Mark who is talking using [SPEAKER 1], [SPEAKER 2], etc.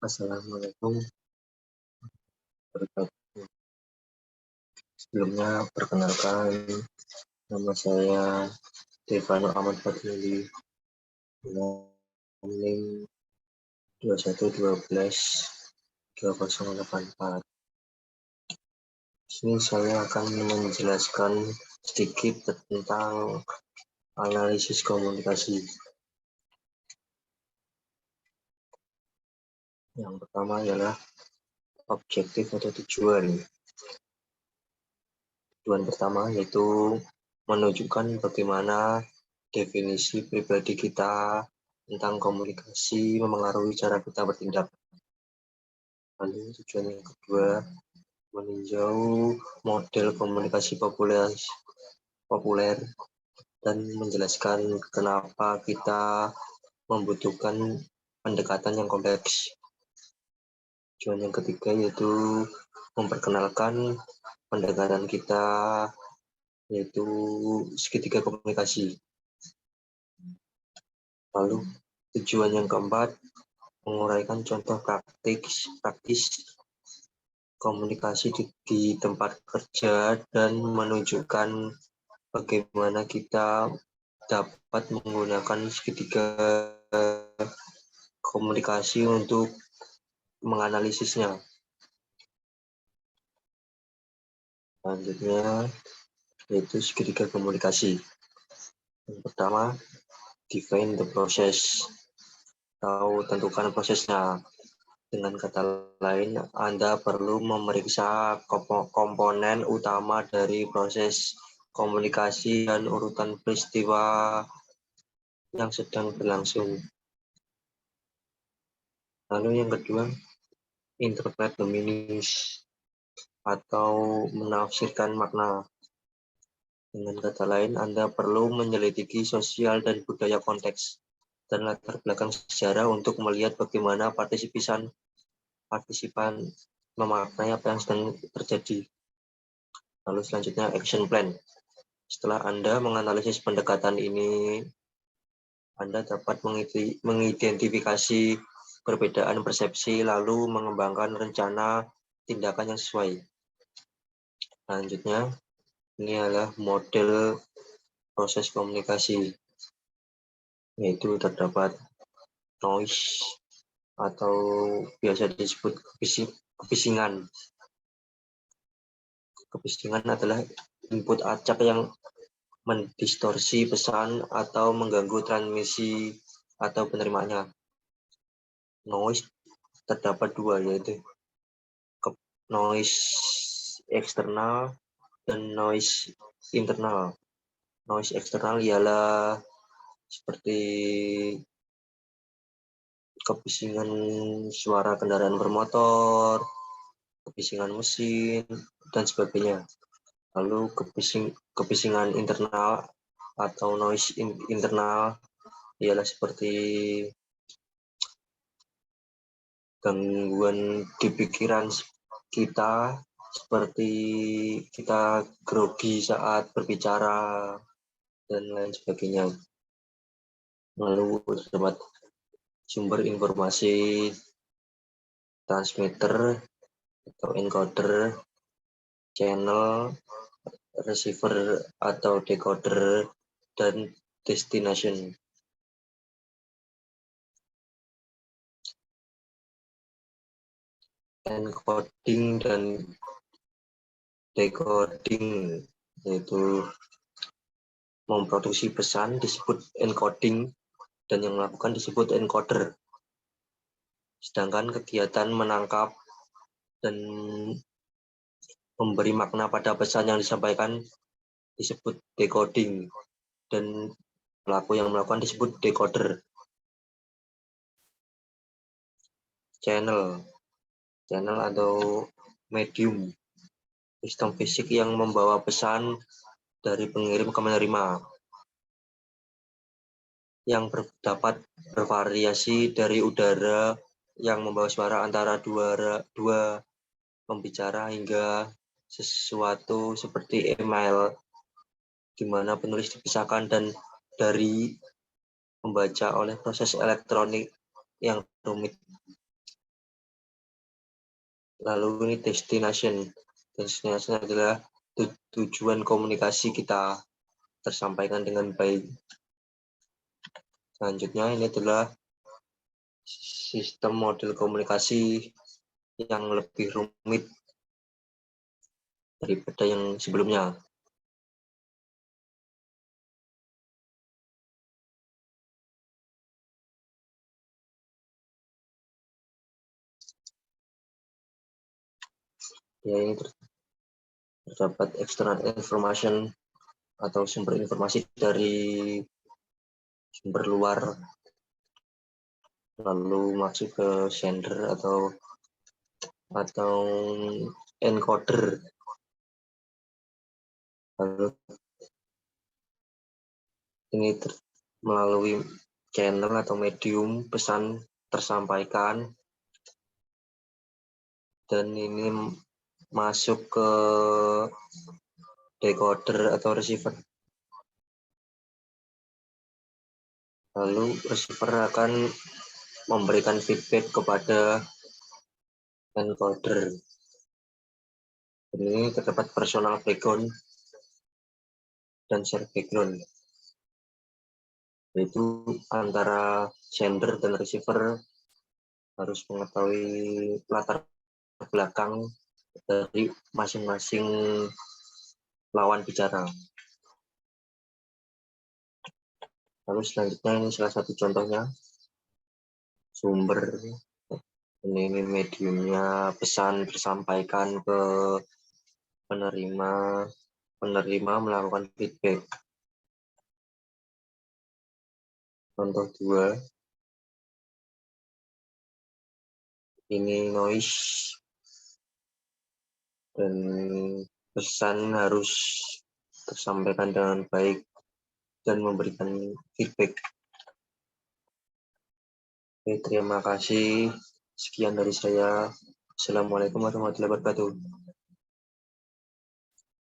[SPEAKER 1] Assalamualaikum warahmatullahi wabarakatuh. Sebelumnya perkenalkan, nama saya Stefano Ahmad Fadli, NIM 21122084. Di sini saya akan menjelaskan sedikit tentang analisis komunikasi. Yang pertama adalah objektif atau tujuan. Tujuan pertama yaitu menunjukkan bagaimana definisi pribadi kita tentang komunikasi memengaruhi cara kita bertindak. Lalu tujuan yang kedua, meninjau model komunikasi populer dan menjelaskan kenapa kita membutuhkan pendekatan yang kompleks. Tujuan yang ketiga yaitu memperkenalkan pendekatan kita, yaitu segitiga komunikasi. Lalu tujuan yang keempat, menguraikan contoh praktis komunikasi di tempat kerja dan menunjukkan bagaimana kita dapat menggunakan segitiga komunikasi untuk menganalisisnya. Selanjutnya yaitu segitiga komunikasi. Yang pertama, define the process, atau tentukan prosesnya. Dengan kata lain, Anda perlu memeriksa komponen utama dari proses komunikasi dan urutan peristiwa yang sedang berlangsung. Lalu yang kedua, interpret the meanings, atau menafsirkan makna. Dengan kata lain, Anda perlu menyelidiki sosial dan budaya konteks dan latar belakang sejarah untuk melihat bagaimana partisipan memaknai apa yang sedang terjadi. Lalu selanjutnya action plan. Setelah Anda menganalisis pendekatan ini, Anda dapat mengidentifikasi perbedaan persepsi lalu mengembangkan rencana tindakan yang sesuai. Selanjutnya, ini adalah model proses komunikasi, yaitu terdapat noise atau biasa disebut kebisingan. Kebisingan adalah input acak yang mendistorsi pesan atau mengganggu transmisi atau penerimaannya. Noise terdapat dua, yaitu noise eksternal dan noise internal. Noise eksternal ialah seperti kebisingan suara kendaraan bermotor, kebisingan mesin, dan sebagainya. Lalu kebisingan internal atau noise internal ialah seperti gangguan di pikiran kita, seperti kita grogi saat berbicara, dan lain sebagainya. Lalu terdapat sumber informasi, transmitter atau encoder, channel, receiver atau decoder, dan destination. Encoding dan decoding, yaitu memproduksi pesan disebut encoding dan yang melakukan disebut encoder. Sedangkan kegiatan menangkap dan memberi makna pada pesan yang disampaikan disebut decoding dan pelaku yang melakukan disebut decoder. Channel atau medium, sistem fisik yang membawa pesan dari pengirim ke penerima, yang dapat bervariasi dari udara yang membawa suara antara dua pembicara hingga sesuatu seperti email, di mana penulis dipisahkan dan dari membaca oleh proses elektronik yang rumit. Lalu ini destination. Destination adalah tujuan komunikasi kita tersampaikan dengan baik. Selanjutnya ini adalah sistem model komunikasi yang lebih rumit daripada yang sebelumnya. Ya, ini terdapat external information atau sumber informasi dari sumber luar, lalu masuk ke sender atau encoder. Lalu ini melalui channel atau medium pesan tersampaikan, dan ini masuk ke decoder atau receiver. Lalu receiver akan memberikan feedback kepada encoder. Ini terdapat personal background dan share background, yaitu antara sender dan receiver harus mengetahui latar belakang dari masing-masing lawan bicara. Lalu selanjutnya ini salah satu contohnya, sumber. Ini mediumnya pesan tersampaikan ke penerima, penerima melakukan feedback. Contoh 2, ini noise, dan pesan harus tersampaikan dengan baik dan memberikan feedback. Oke, terima kasih. Sekian dari saya. Assalamualaikum warahmatullahi wabarakatuh.